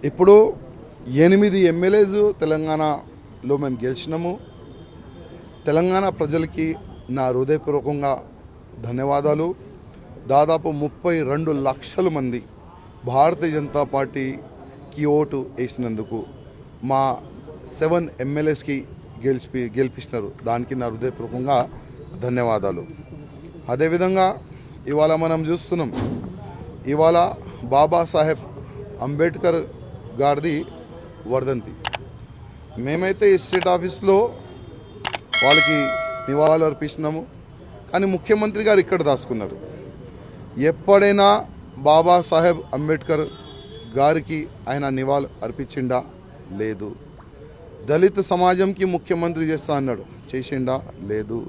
ఇప్పుడు 8 ఎమ్మెల్యేస్ తెలంగాణలో మేము గెలిచినాము. తెలంగాణ ప్రజలకి నా హృదయపూర్వకంగా ధన్యవాదాలు. దాదాపు 32 లక్షల మంది భారతీయ జనతా పార్టీకి ఓటు వేసినందుకు మా 7 ఎమ్మెల్యేస్కి గెలిపించినారు. దానికి నా హృదయపూర్వకంగా ధన్యవాదాలు. అదేవిధంగా ఇవాళ మనం చూస్తున్నాం, ఇవాళ బాబాసాహెబ్ అంబేద్కర్ గారిది వర్ధంతి. మేమైతే స్టేట్ ఆఫీస్లో వాళ్ళకి నివాళులు అర్పించినాము, కానీ ముఖ్యమంత్రి గారు ఇక్కడ దాచుకున్నారు. ఎప్పుడైనా బాబాసాహెబ్ అంబేద్కర్ గారికి ఆయన నివాళులు అర్పించిండా? లేదు. దళిత సమాజంకి ముఖ్యమంత్రి చేస్తా అన్నాడు, చేసిండా? లేదు.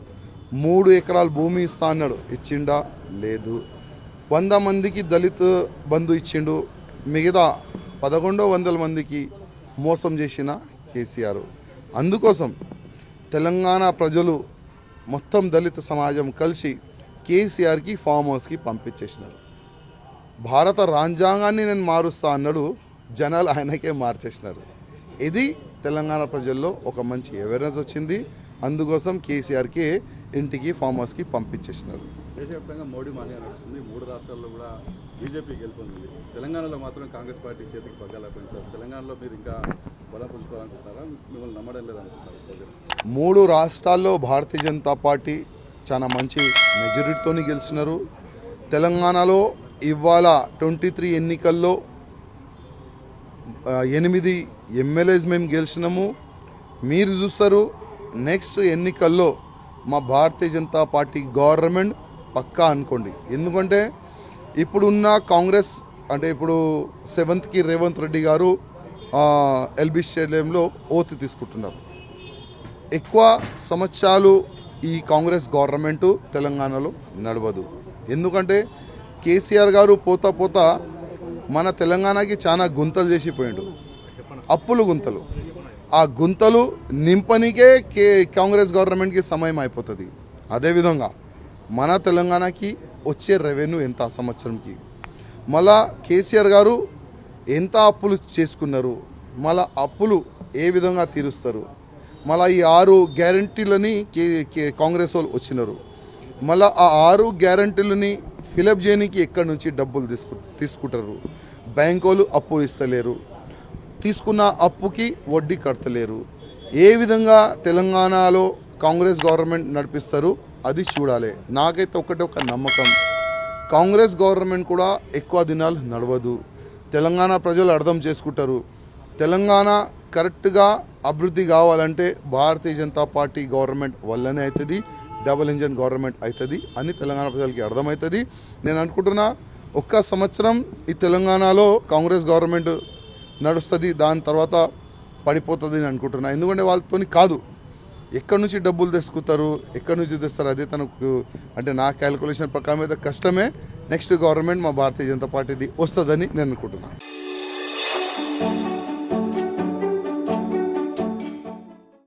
3 ఎకరాల భూమి ఇస్తా అన్నాడు, ఇచ్చిండా? లేదు. 100 మందికి దళిత బంధు ఇచ్చిండు, మిగతా 1100 మందికి మోసం చేసిన కేసీఆర్. అందుకోసం తెలంగాణ ప్రజలు మొత్తం దళిత సమాజం కలిసి కేసీఆర్కి ఫామ్ హౌస్కి పంపించేసినారు. భారత రాజ్యాంగాన్ని నేను మారుస్తా అన్నాడు, జనాలు ఆయనకే మార్చేసినారు. ఇది తెలంగాణ ప్రజల్లో ఒక మంచి అవేర్నెస్ వచ్చింది. అందుకోసం కేసీఆర్కి ఇంటికి ఫామ్ హౌస్కి పంపించేసినారు. దేశవ్యాప్తంగా మోడీ మాన్యా నడుస్తుంది. 3 రాష్ట్రాల్లో కూడా బీజేపీ గెలుపొందింది. తెలంగాణలో మాత్రం కాంగ్రెస్ పార్టీ చేతికి పగ్గాలనిపించారు. తెలంగాణలో మీరు ఇంకా బలం పుంజుకోవాలనుకుంటున్నారా? మిమ్మల్ని నమ్మడం లేదనుకుంటున్నారు? 3 రాష్ట్రాల్లో భారతీయ జనతా పార్టీ చాలా మంచి మెజారిటీతో గెలిచినారు. తెలంగాణలో ఇవాళ 23 ఎన్నికల్లో 8 ఎమ్మెల్యేస్ మేము గెలిచినాము. మీరు చూస్తారు, నెక్స్ట్ ఎన్నికల్లో మా భారతీయ జనతా పార్టీ గవర్నమెంట్ పక్కా అనుకోండి. ఎందుకంటే ఇప్పుడున్న కాంగ్రెస్ అంటే ఇప్పుడు 7th రేవంత్ రెడ్డి గారు ఎల్బీ స్టేడియంలో ఓత్ తీసుకుంటున్నారు. ఎక్కువ సంవత్సరాలు ఈ కాంగ్రెస్ గవర్నమెంటు తెలంగాణలో నడవదు. ఎందుకంటే కేసీఆర్ గారు పోతా మన తెలంగాణకి చాలా గుంతలు చేసిపోయిండు, అప్పులు గుంతలు. ఆ గుంతలు నింపనికే కాంగ్రెస్ గవర్నమెంట్కి సమయం అయిపోతుంది. అదేవిధంగా మన తెలంగాణకి వచ్చే రెవెన్యూ ఎంత సంవత్సరంకి, మళ్ళా కేసీఆర్ గారు ఎంత అప్పులు చేసుకున్నారు, మళ్ళా అప్పులు ఏ విధంగా తీరుస్తారు, మళ్ళీ ఈ 6 గ్యారంటీలని కాంగ్రెస్ వాళ్ళు వచ్చినారు. మళ్ళీ ఆ 6 గ్యారంటీలని ఫిలప్ చేయడానికి ఎక్కడి నుంచి డబ్బులు తీసుకుంటారు. బ్యాంకు వాళ్ళు అప్పులు ఇస్తలేరు, తీసుకున్న అప్పుకి వడ్డీ కడతలేరు. ఏ విధంగా తెలంగాణలో కాంగ్రెస్ గవర్నమెంట్ నడిపిస్తారు అది చూడాలి. నాకైతే ఒక నమ్మకం, కాంగ్రెస్ గవర్నమెంట్ కూడా ఎక్కువ దినాలు నడవదు. తెలంగాణ ప్రజలు అర్థం చేసుకుంటారు. తెలంగాణ కరెక్ట్గా అభివృద్ధి కావాలంటే భారతీయ జనతా పార్టీ గవర్నమెంట్ వల్లనే అవుతుంది, డబుల్ ఇంజన్ గవర్నమెంట్ అవుతుంది అని తెలంగాణ ప్రజలకి అర్థమవుతుంది. నేను అనుకుంటున్నా, 1 సంవత్సరం ఈ తెలంగాణలో కాంగ్రెస్ గవర్నమెంట్ నడుస్తుంది, దాని తర్వాత పడిపోతుంది అని అనుకుంటున్నా. ఎందుకంటే వాళ్ళతో కాదు, ఎక్కడి నుంచి డబ్బులు తెచ్చుకుంటారు, ఎక్కడి నుంచి తెస్తారు, అదే తనకు అంటే నా క్యాలిక్యులేషన్ ప్రకారం అయితే కష్టమే. నెక్స్ట్ గవర్నమెంట్ మా భారతీయ జనతా పార్టీది వస్తుందని నేను అనుకుంటున్నాను.